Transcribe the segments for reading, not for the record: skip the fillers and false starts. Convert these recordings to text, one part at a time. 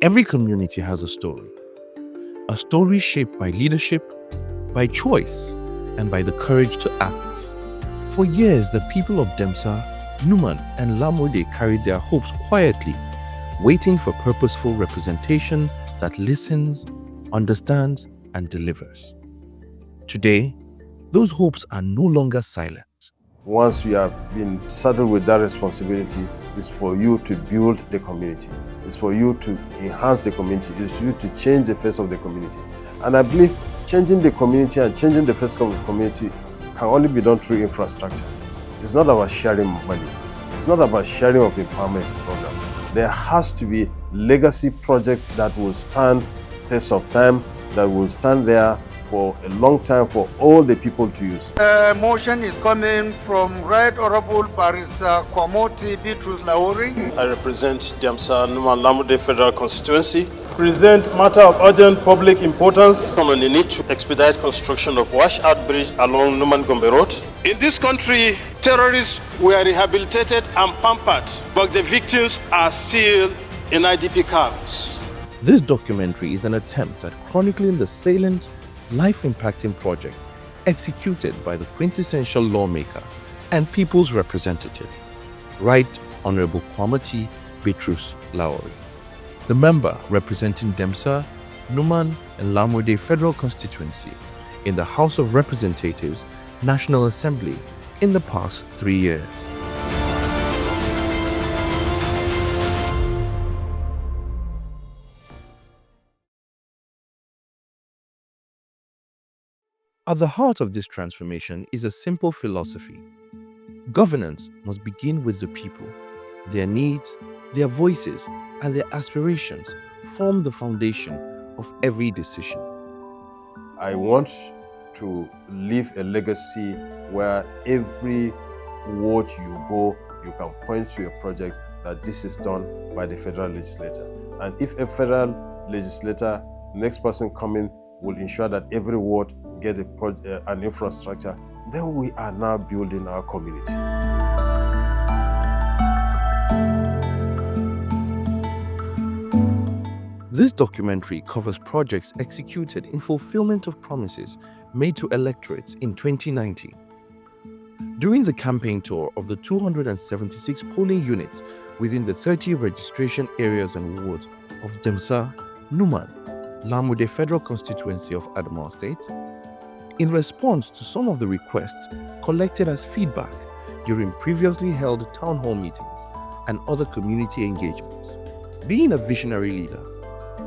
Every community has a story shaped by leadership, by choice, and by the courage to act. For years, the people of Demsa, Numan, and Lamode carried their hopes quietly, waiting for purposeful representation that listens, understands, and delivers. Today, those hopes are no longer silent. Once you have been saddled with that responsibility, it's for you to build the community. It's for you to enhance the community. It's for you to change the face of the community. And I believe changing the community and changing the face of the community can only be done through infrastructure. It's not about sharing money. It's not about sharing of empowerment programs. There has to be legacy projects that will stand test of time, that will stand there for a long time for all the people to use. The motion is coming from Right Honorable Barrister Kwamoti Bitrus Laori. I represent Demsa Numan Lamode Federal Constituency. Present matter of urgent public importance. On the need to expedite construction of washout bridge along Numan Gombe Road. In this country, terrorists were rehabilitated and pampered, but the victims are still in IDP camps. This documentary is an attempt at chronicling the salient, life-impacting projects executed by the quintessential lawmaker and people's representative, Right Honorable Kwamoti Bitrus Laori, the member representing Demsa, Numan, and Lamode Federal Constituency in the House of Representatives, National Assembly in the past 3 years. At the heart of this transformation is a simple philosophy. Governance must begin with the people. Their needs, their voices, and their aspirations form the foundation of every decision. I want to leave a legacy where every ward you go, you can point to a project that this is done by the federal legislator. And if a federal legislator, next person coming, will ensure that every ward get an infrastructure, then we are now building our community. This documentary covers projects executed in fulfillment of promises made to electorates in 2019. During the campaign tour of the 276 polling units within the 30 registration areas and wards of Demsa, Numan, Lamode Federal Constituency of Adamawa State, in response to some of the requests collected as feedback during previously held town hall meetings and other community engagements. Being a visionary leader,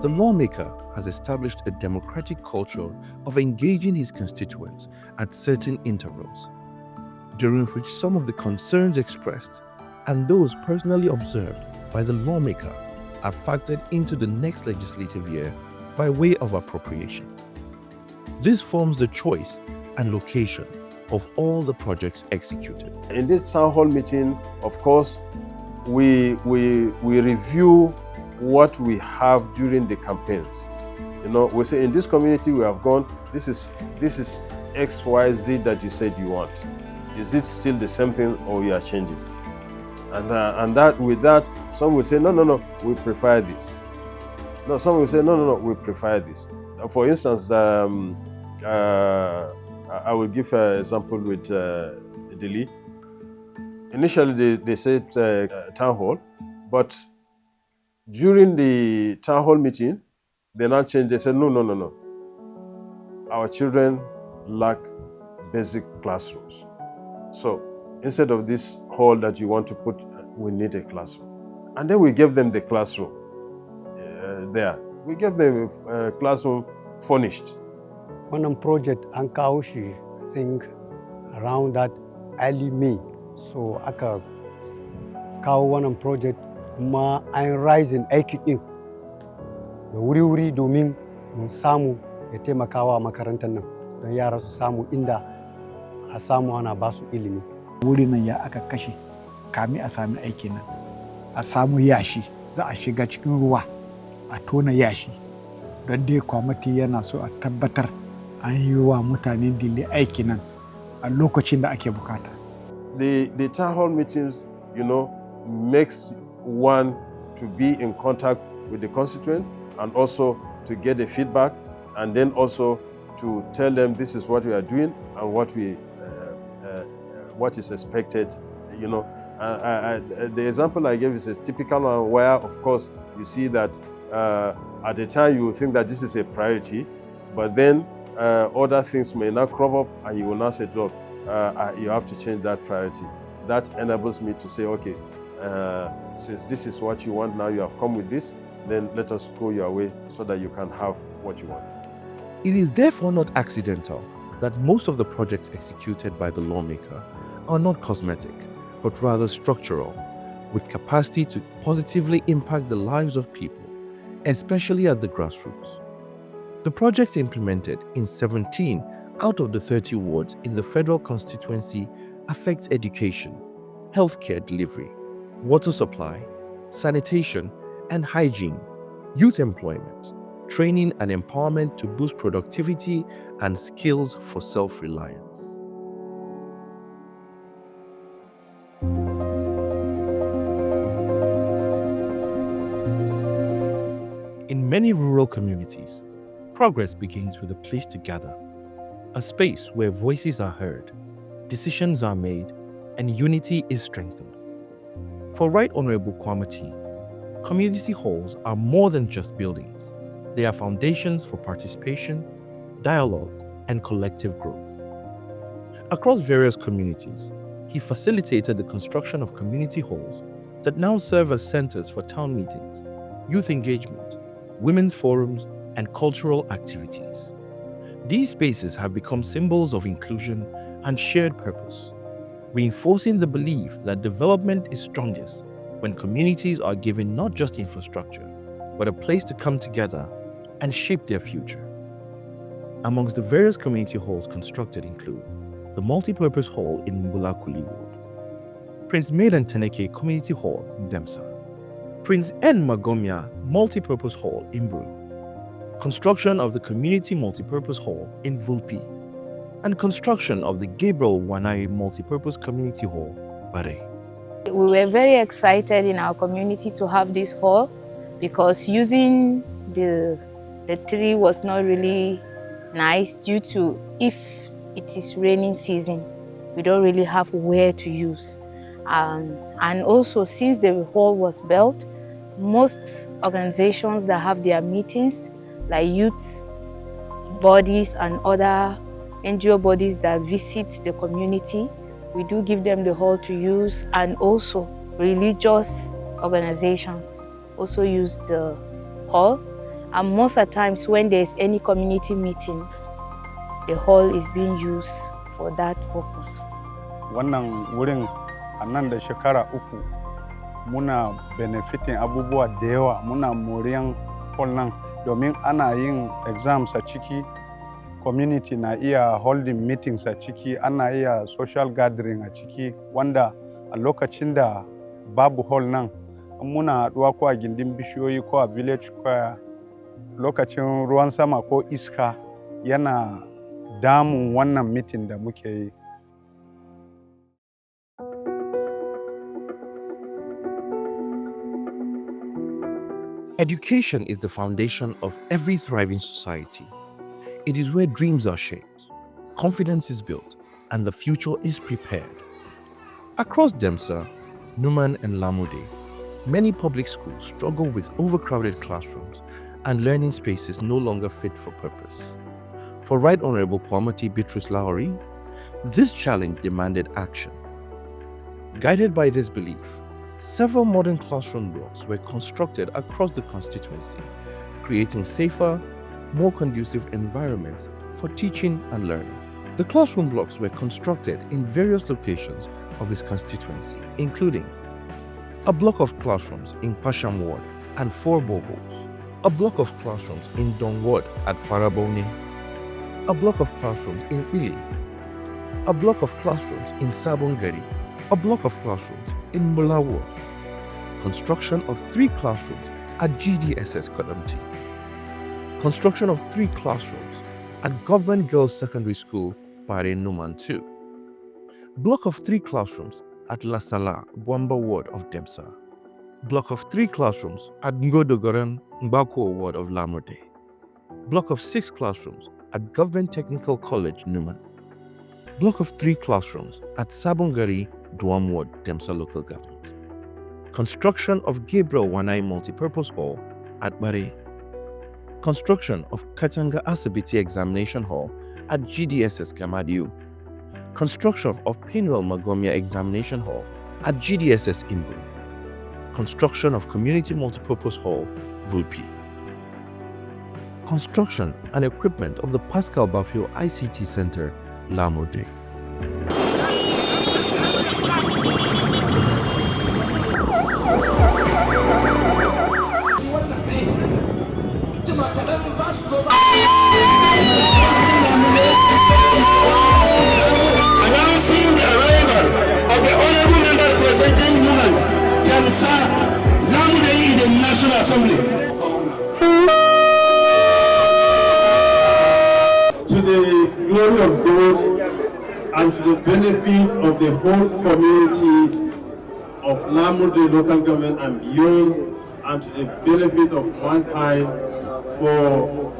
the lawmaker has established a democratic culture of engaging his constituents at certain intervals, during which some of the concerns expressed and those personally observed by the lawmaker are factored into the next legislative year by way of appropriation. This forms the choice and location of all the projects executed. In this town hall meeting, of course, we review what we have during the campaigns. You know, we say in this community we have gone, this is X, Y, Z that you said you want. Is it still the same thing or you are changing? And that with that, some will say, no, we prefer this. No, some will say, no, we prefer this. For instance, I will give an example with Delhi. Initially, they said town hall, but during the town hall meeting, they now changed. They said, no. Our children lack basic classrooms. So instead of this hall that you want to put, we need a classroom. And then we gave them the classroom there. We gave them a classroom furnished. One project an kawo shi, I think around that early May. So aka kawo wannan project kuma an rising aikin din da wuri-wuri domin mun samu ya taimakawa makarantar nan don yara su samu inda a samu ana ba su ilimi. Wuri nan ya aka kashe kami a sami aikin nan, a samu yashi, za a shiga cikin ruwa a tona yashi don dai Kwamoti yana so a tabbatar an yi wa mutanen Dili aiki nan a lokacin da ake bukata. The town hall meetings, makes one to be in contact with the constituents and also to get the feedback, and then also to tell them this is what we are doing and what is expected. The example I gave is a typical one where, of course, you see that at the time you think that this is a priority, but then other things may not crop up, and you will now say, look, you have to change that priority. That enables me to say, okay, since this is what you want now, you have come with this, then let us go your way so that you can have what you want. It is therefore not accidental that most of the projects executed by the lawmaker are not cosmetic, but rather structural, with capacity to positively impact the lives of people, especially at the grassroots. The projects implemented in 17 out of the 30 wards in the federal constituency affect education, healthcare delivery, water supply, sanitation and hygiene, youth employment, training and empowerment to boost productivity and skills for self-reliance. In many rural communities, progress begins with a place to gather, a space where voices are heard, decisions are made, and unity is strengthened. For Right Honorable Kwamoti, community halls are more than just buildings. They are foundations for participation, dialogue, and collective growth. Across various communities, he facilitated the construction of community halls that now serve as centers for town meetings, youth engagement, women's forums, and cultural activities. These spaces have become symbols of inclusion and shared purpose, reinforcing the belief that development is strongest when communities are given not just infrastructure, but a place to come together and shape their future. Amongst the various community halls constructed include the Multipurpose Hall in Mbulakuli Ward, Prince Maidan Teneke Community Hall in Demsa, Prince N. Magomia Multipurpose Hall in Bru, construction of the Community Multipurpose Hall in Vulpi, and construction of the Gabriel Wanai Multipurpose Community Hall, Bare. We were very excited in our community to have this hall because using the tree was not really nice due to if it is raining season, we don't really have where to use. And also since the hall was built, most organizations that have their meetings, like youth bodies and other NGO bodies that visit the community, we do give them the hall to use, and also religious organizations also use the hall. And most of the times when there's any community meetings, the hall is being used for that purpose. Wannan wurin a nan da shekara uku muna benefiting abubuwa da yawa, muna moriyan hall nan domin ana yin exams a ciki, community na iya holding meetings a ciki, ana iya social gathering a ciki, wanda a lokacin da babu hall nan muna haɗuwa ko a gindin bishiyoyi ko a village square, lokacin ruwan sama ko iska yana damun wannan meeting da muke yi. Education is the foundation of every thriving society. It is where dreams are shaped, confidence is built, and the future is prepared. Across Demsa, Numan, and Lamude, many public schools struggle with overcrowded classrooms and learning spaces no longer fit for purpose. For Right Honorable Kwamoti Bitrus Laori, this challenge demanded action. Guided by this belief, several modern classroom blocks were constructed across the constituency, creating safer, more conducive environments for teaching and learning. The classroom blocks were constructed in various locations of his constituency, including a block of classrooms in Pasham Ward and 4 Bobos, a block of classrooms in Dong Ward at Farabone, a block of classrooms in Ili, a block of classrooms in Sabongari, a block of classrooms in Mula Ward, construction of 3 classrooms at GDSS Kadamti, construction of 3 classrooms at Government Girls Secondary School, Pare Numan 2, block of 3 classrooms at La Sala, Bwamba Ward of Demsa, Block of 3 classrooms at Ngodogoran Mbako Ward of Lamurde. Block of 6 classrooms at Government Technical College, Numan. Block of 3 classrooms at Sabongari, Duam Ward, Demsa Local Government. Construction of Gabriel Wanai Multipurpose Hall at Bare. Construction of Katanga Asabiti Examination Hall at GDSS Kamadiu. Construction of Pinwell Magomia Examination Hall at GDSS Imbu. Construction of Community Multipurpose Hall, Vulpi. Construction and equipment of the Pascal Bafio ICT Center, Lamurde. Announcing the arrival of the honorable member representing Numan, Jamsa Lamurde in the National Assembly. To the glory of God and to the benefit of the whole community of Lamurde local government and beyond, and to the benefit of mankind for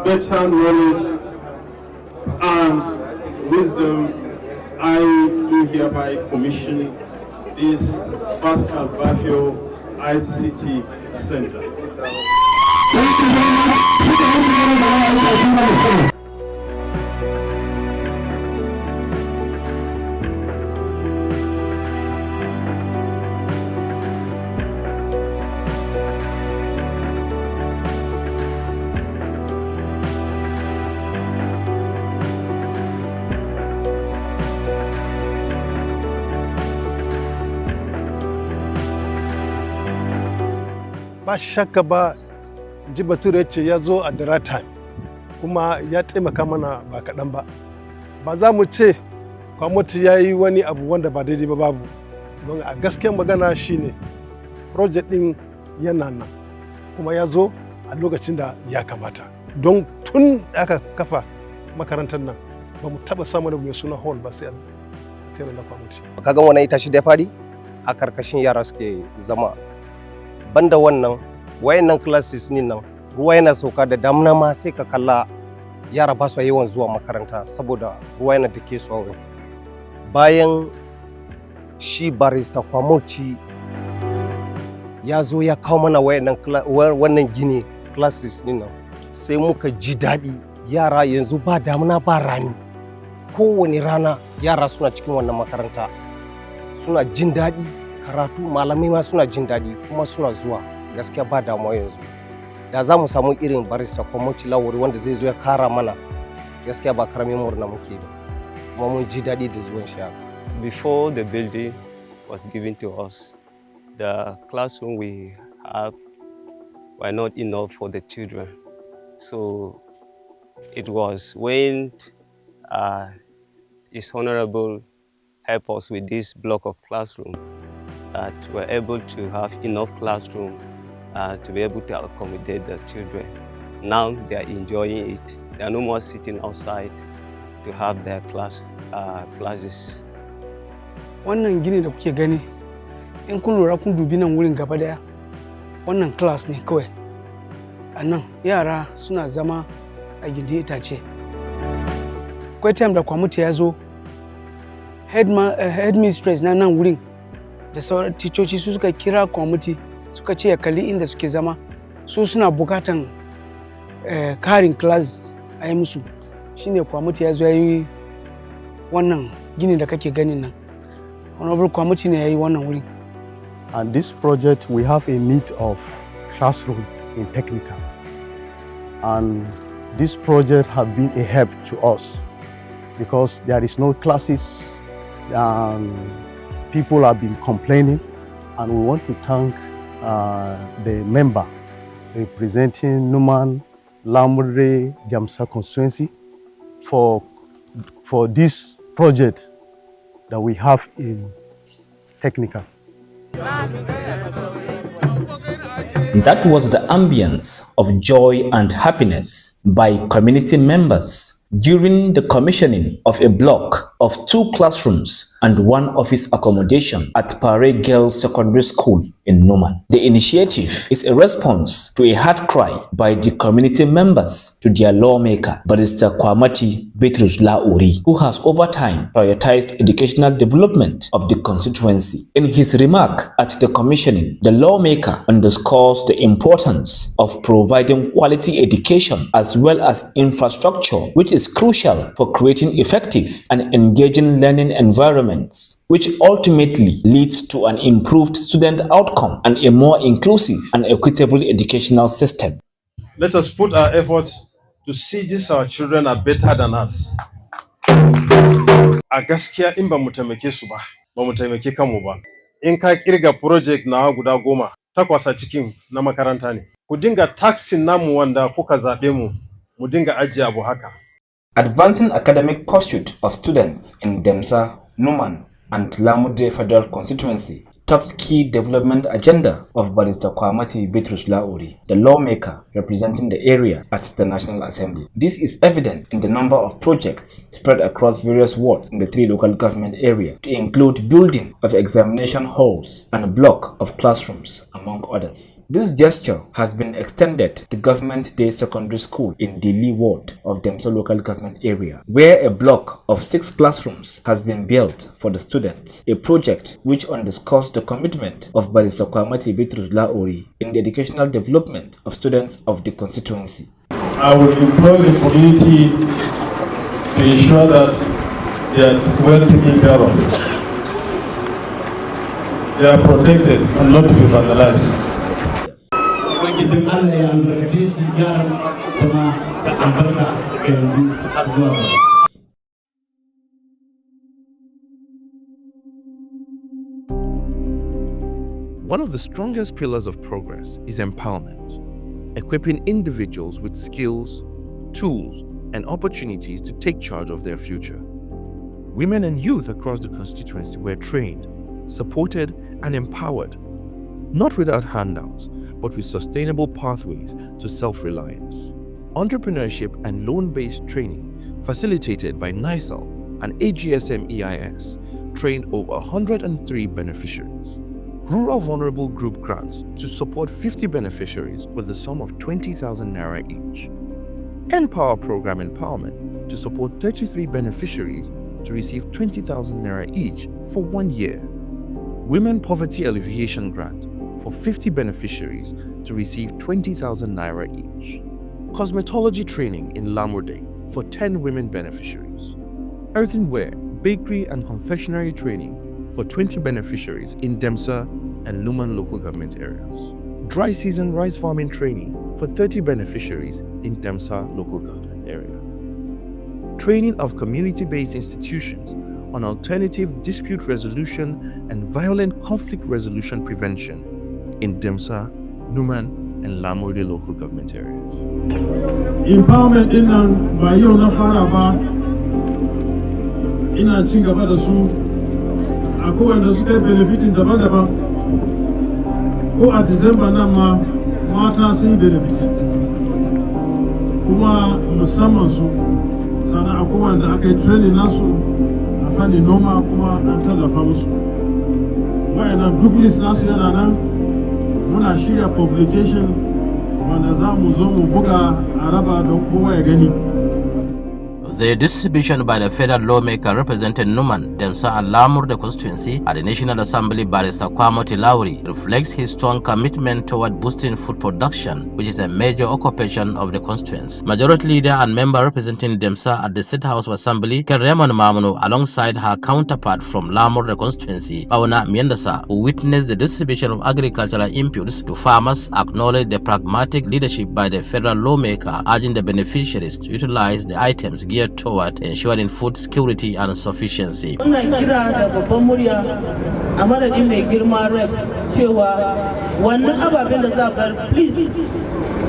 better knowledge and wisdom, I do hereby commission this Pascal Bafio ICT Center. Ba shakka ba, ji Bature ce ya zo at the right time, kuma ya taimaka mana ba kaɗan ba. Ba za mu ce Kwamoti ya yi wani abu wanda ba daidai ba, babu. Don a gaskiyar magana shine project ɗin yana nan kuma ya zo a lokacin da ya kamata. Don tun aka kafa makarantar nan ba mu taɓa samun mai suna hall ba sai a tare da Kwamoti. Kaga wannan ita shi da fari a karkashin yara suke zama. Banda wannan wayannan classes ne nan ruwa yana sauka da damuna ma sai ka kalla yara ba su yawan zuwa makaranta saboda ruwa yana dake su wurin. Bayan shi barista Kwamoti ya zo ya kawo mana wannan gini classes ne nan, sai muka ji daɗi. Yara yanzu ba damuna ba rani, kowane rana yara suna cikin wannan makaranta suna jin daɗi. Karatu malamai ma suna jin daɗi kuma suna zuwa, gaskiya ba damuwa yanzu. Da za mu samu irin barista Kwamoti Laori wanda zai zo ya kara mana, gaskiya ba karamin murna muke ba, kuma mun ji daɗi da zuwan shi. Before the building was given to us, the classroom we have were not enough for the children. So it was when His Honorable helped us with this block of classroom that we're able to have enough classroom to be able to accommodate the children. Now they are enjoying it. They are no more sitting outside to have their classes. Wannan gini da kuke gani, in kun lura kun dubi nan wurin gaba daya, wannan class ne kawai. A nan yara suna zama a gindin itace. Akwai time da Kwamoti ya zo, headmistress na nan wurin da sauran ticoci su suka kira Kwamoti suka ce ya kalli inda suke zama, su suna bukatan karin class a yi musu. Shine Kwamoti ya zo ya yi wannan gini da kake ganin nan. Honorable Kwamoti ne ya yi wannan wurin. And this project, we have a need of classroom in technical. And this project has been a help to us because there is no classes. People have been complaining, and we want to thank the member representing Numan, Lamurde, Jamsa constituency for this project that we have in technical. That was the ambience of joy and happiness by community members during the commissioning of a block of 2 classrooms and one office accommodation at Pare Girls Secondary School in Numan. The initiative is a response to a hard cry by the community members to their lawmaker, Barrister Kwamoti Bitrus Laori, who has over time prioritized educational development of the constituency. In his remark at the commissioning, the lawmaker underscores the importance of providing quality education as well as infrastructure, which is crucial for creating effective and engaging learning environments, which ultimately leads to an improved student outcome and a more inclusive and equitable educational system. Let us put our efforts to see these our children are better than us. A gaskiya in ba mu taimake su ba, ba mu taimake kanmu ba. In ka kirga project na guda 10, 8 a cikin na makaranta ne. Ku dinga taxing namu wanda kuka zaɓe mu, mu dinga ajiye abu haka. Advancing academic pursuit of students in Demsa, Numan, and Lamude Federal Constituency tops key development agenda of Barrister Kwamoti Bitrus Laori, the lawmaker representing the area at the National Assembly. This is evident in the number of projects spread across various wards in the 3 local government areas, to include building of examination halls and a block of classrooms, among others. This gesture has been extended to Government Day Secondary School in Dili ward of Demsa local government area, where a block of 6 classrooms has been built for the students, a project which underscores the commitment of Barrister Kwamoti Bitrus Laori in the educational development of students of the constituency. I will employ the community to ensure that they are well taken care of. They are protected and not to be vandalized. One of the strongest pillars of progress is empowerment, equipping individuals with skills, tools, and opportunities to take charge of their future. Women and youth across the constituency were trained, supported, and empowered, not without handouts, but with sustainable pathways to self-reliance. Entrepreneurship and loan-based training facilitated by NISAL and AGSM EIS trained over 103 beneficiaries. Rural Vulnerable Group grants to support 50 beneficiaries with the sum of 20,000 naira each. Empower Program Empowerment to support 33 beneficiaries to receive 20,000 naira each for 1 year. Women Poverty Alleviation Grant for 50 beneficiaries to receive 20,000 naira each. Cosmetology training in Lamurde for 10 women beneficiaries. Earthenware, bakery and confectionery training for 20 beneficiaries in Demsa and Numan local government areas. Dry season rice farming training for 30 beneficiaries in Demsa local government area. Training of community-based institutions on alternative dispute resolution and violent conflict resolution prevention in Demsa, Numan, and Lamurde local government areas. Empowerment in ba yau na fara ba, ina cin gaba da su. Akwai wanda suka yi benefitin daban-daban, ko a Disamba nan ma mata sun yi benefit, kuma musamman su, sannan akwai wanda aka yi training nasu a fannin noma kuma an tallafa musu. Wayannan duk list nasu yana nan, muna shirya publication wanda za mu zo mu buga a raba don kowa ya gani. The distribution by the federal lawmaker representing Numan, Demsa and Lamurde constituency at the National Assembly, Barrister Kwamoti Laori, reflects his strong commitment toward boosting food production, which is a major occupation of the constituency. Majority Leader and member representing Demsa at the State House of Assembly, Keremon Mamuno, alongside her counterpart from Lamurde constituency, Pauna Miendasa, who witnessed the distribution of agricultural inputs to farmers, acknowledged the pragmatic leadership by the federal lawmaker, urging the beneficiaries to utilize the items geared toward ensuring food security and sufficiency. Wannan kira da babban murya a madadin mai girma Rex cewa wannan ababen da za bar please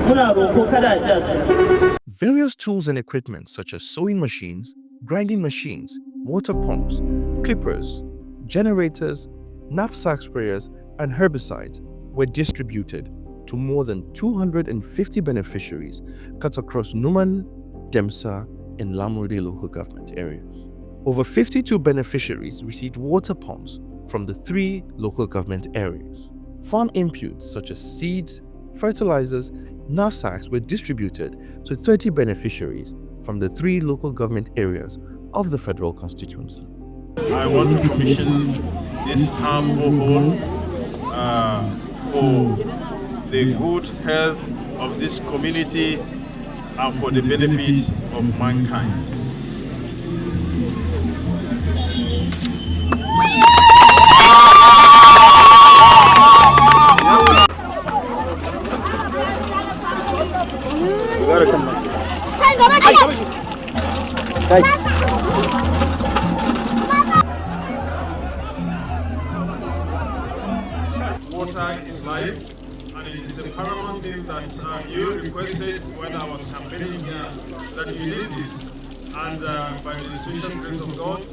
muna roko kada a ji. Various tools and equipment such as sewing machines, grinding machines, water pumps, clippers, generators, knapsack sprayers, and herbicides were distributed to more than 250 beneficiaries cut across Numan, Demsa, and Lamurde local government areas. Over 52 beneficiaries received water pumps from the 3 local government areas. Farm inputs such as seeds, fertilizers, knapsacks were distributed to 30 beneficiaries from the 3 local government areas of the federal constituency. I want to commission this borehole for the good health of this community and for the benefit of mankind. Water is life, and it is a paramount thing that you requested when I was campaigning here that you need this. And by the special grace of God,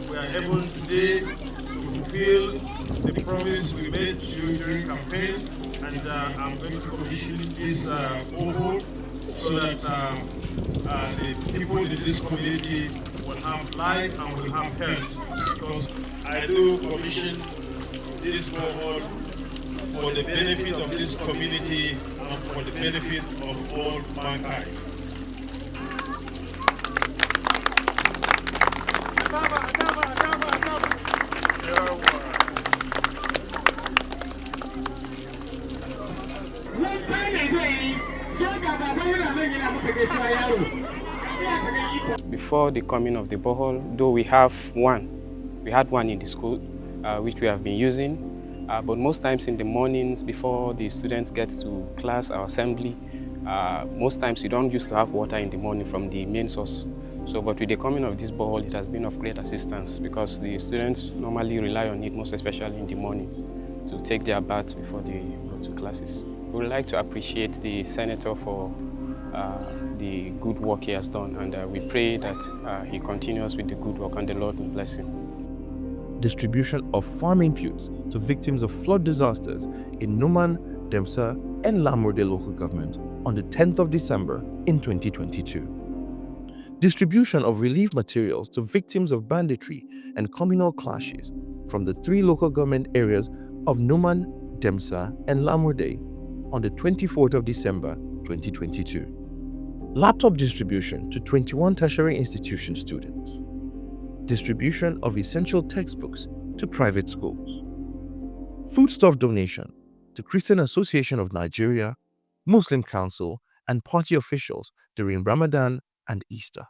we are able today to fulfill the promise we made to you during campaign. And I'm going to commission this borehole so that the people in this community will have life and will have health. Because I do commission this borehole for the benefit of this community and for the benefit of all mankind. Before the coming of the borehole, though we had one in the school, which we have been using. But most times in the mornings before the students get to class or assembly, most times we don't used to have water in the morning from the main source. So, but with the coming of this borehole, it has been of great assistance because the students normally rely on it, most especially in the mornings, to take their baths before they go to classes. We would like to appreciate the Senator for the good work he has done, and we pray that he continues with the good work and the Lord will bless him. Distribution of farm inputs to victims of flood disasters in Numan, Demsa, and Lamurde local government on the 10th of December in 2022. Distribution of relief materials to victims of banditry and communal clashes from the 3 local government areas of Numan, Demsa, and Lamurde on the 24th of December 2022. Laptop distribution to 21 tertiary institution students. Distribution of essential textbooks to private schools. Foodstuff donation to Christian Association of Nigeria, Muslim Council, and party officials during Ramadan and Easter.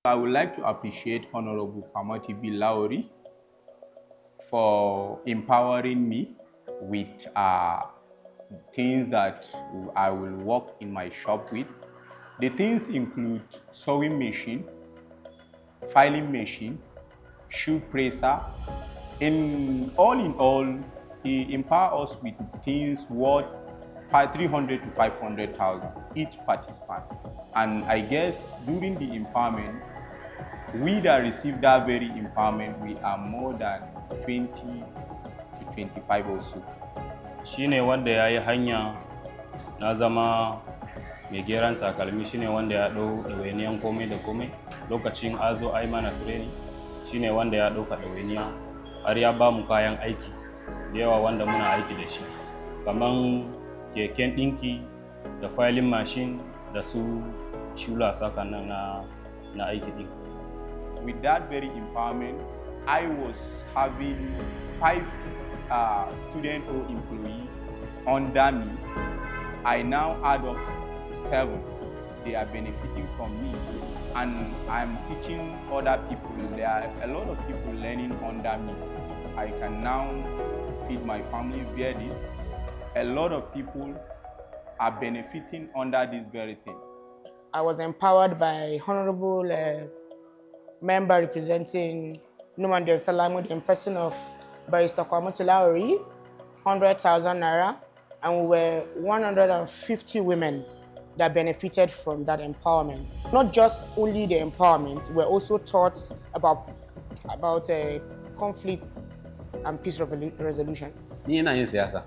I would like to appreciate Honorable Kwamoti Bitrus Laori for empowering me with things that I will work in my shop with. The things include sewing machine, filing machine, shoe presser. In all, he empowered us with things worth 300 to 500,000 each participant. And I guess during the empowerment, we that received that very empowerment, we are more than 20 to 25 or so. Shine wanda ya yi hanya na zama mai geran takalmi, shine wanda ya ɗau ɗawainiyan komai da komai lokacin azo ai mana training, shine wanda ya ɗauka ɗawainiya har ya ba mu kayan aiki da yawa wanda muna aiki da shi, kaman keken ɗinki da filing machine da su shula saka nan na aiki ɗin. With that very empowerment, I was having 5 student or employees under me. I now add up to 7. They are benefiting from me, and I'm teaching other people. There are a lot of people learning under me. I can now feed my family via this. A lot of people are benefiting under this very thing. I was empowered by Honorable member representing Numan Demsa in person of Barrister Kwamoti Laori, 100,000 naira, and we were 150 women that benefited from that empowerment. Not just only the empowerment, we're also taught about conflicts and peace resolution. Ni ina yin siyasa,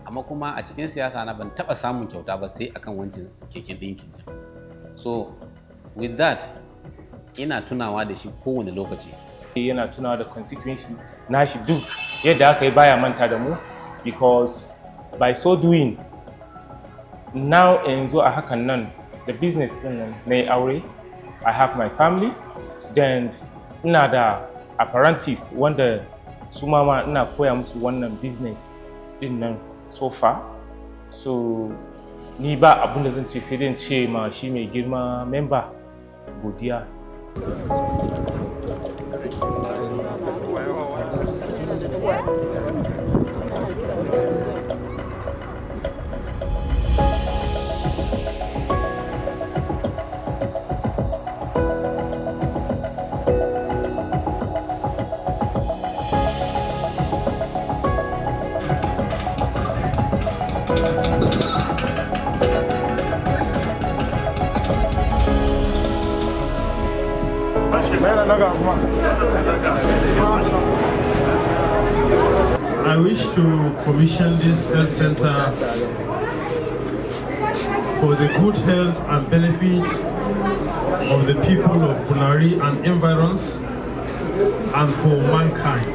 amma kuma a cikin siyasa na ban taɓa samun kyauta ba sai akan wancan keken ɗinkin can. So with that, ina tunawa da shi kowane lokaci Yana tunawa da constituency nashi duk yadda aka yi baya manta da mu, because by so doing now yanzu a hakan nan the business din nan na yi aure, I have my family, then ina da apprentice wanda su mama ina koya musu wannan business din nan so far. So ni ba abin da zan ce sai dai ce ma shi mai girma member godiya. I wish to commission this health center for the good health and benefit of the people of Bunari and environs and for mankind.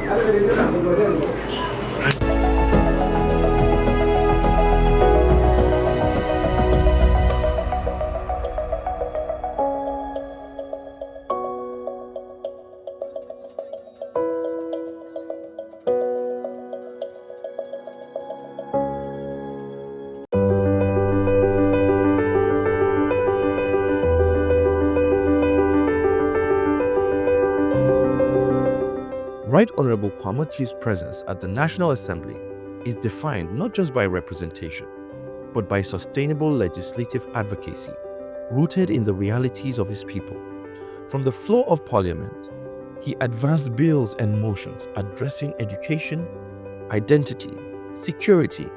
Right Honorable Kwamoti's presence at the National Assembly is defined not just by representation, but by sustainable legislative advocacy rooted in the realities of his people. From the floor of Parliament, he advanced bills and motions addressing education, identity, security,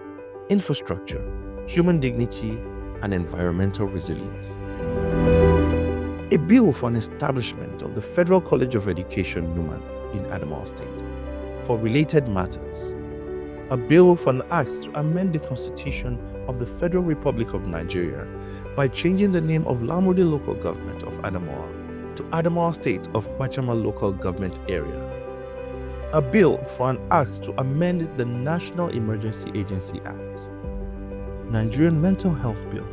infrastructure, human dignity, and environmental resilience. A bill for an establishment of the Federal College of Education, Numan, in Adamawa State, for related matters. A bill for an act to amend the Constitution of the Federal Republic of Nigeria by changing the name of Lamurde Local Government of Adamawa to Adamawa State of Bachama Local Government Area. A bill for an act to amend the National Emergency Agency Act. Nigerian Mental Health Bill.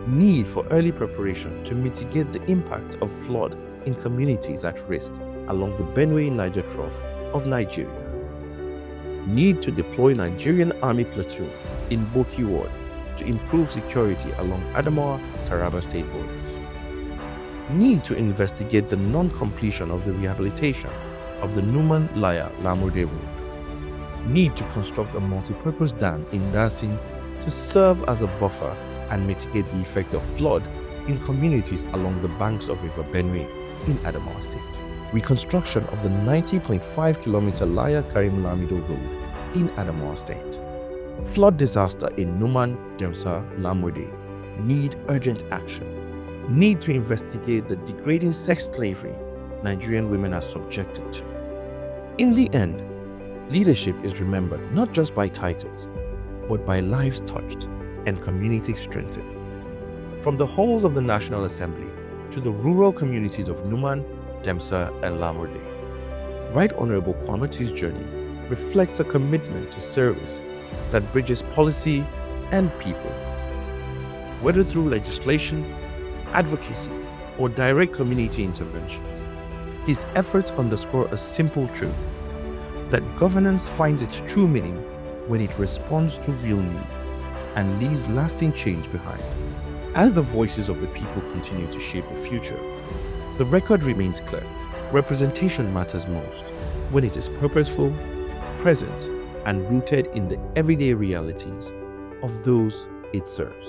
Need for early preparation to mitigate the impact of flood in communities at risk along the Benue-Niger Trough of Nigeria. Need to deploy Nigerian Army platoon in Boki Ward to improve security along Adamawa-Taraba state borders. Need to investigate the non-completion of the rehabilitation of the Numan-Laya-Lamurde Road. Need to construct a multi-purpose dam in Dasin to serve as a buffer and mitigate the effect of flood in communities along the banks of River Benue in Adamawa State. Reconstruction of the 90.5-kilometer Laya-Karim Lamido Road in Adamawa State. Flood disaster in Numan, Demsa, Lamurde need urgent action. Need to investigate the degrading sex slavery Nigerian women are subjected to. In the end, leadership is remembered not just by titles, but by lives touched and communities strengthened. From the halls of the National Assembly to the rural communities of Numan, Demsa, and Lamurde, Right Honorable Kwamoti's journey reflects a commitment to service that bridges policy and people. Whether through legislation, advocacy, or direct community interventions, his efforts underscore a simple truth: that governance finds its true meaning when it responds to real needs and leaves lasting change behind. As the voices of the people continue to shape the future, the record remains clear: representation matters most when it is purposeful, present, and rooted in the everyday realities of those it serves.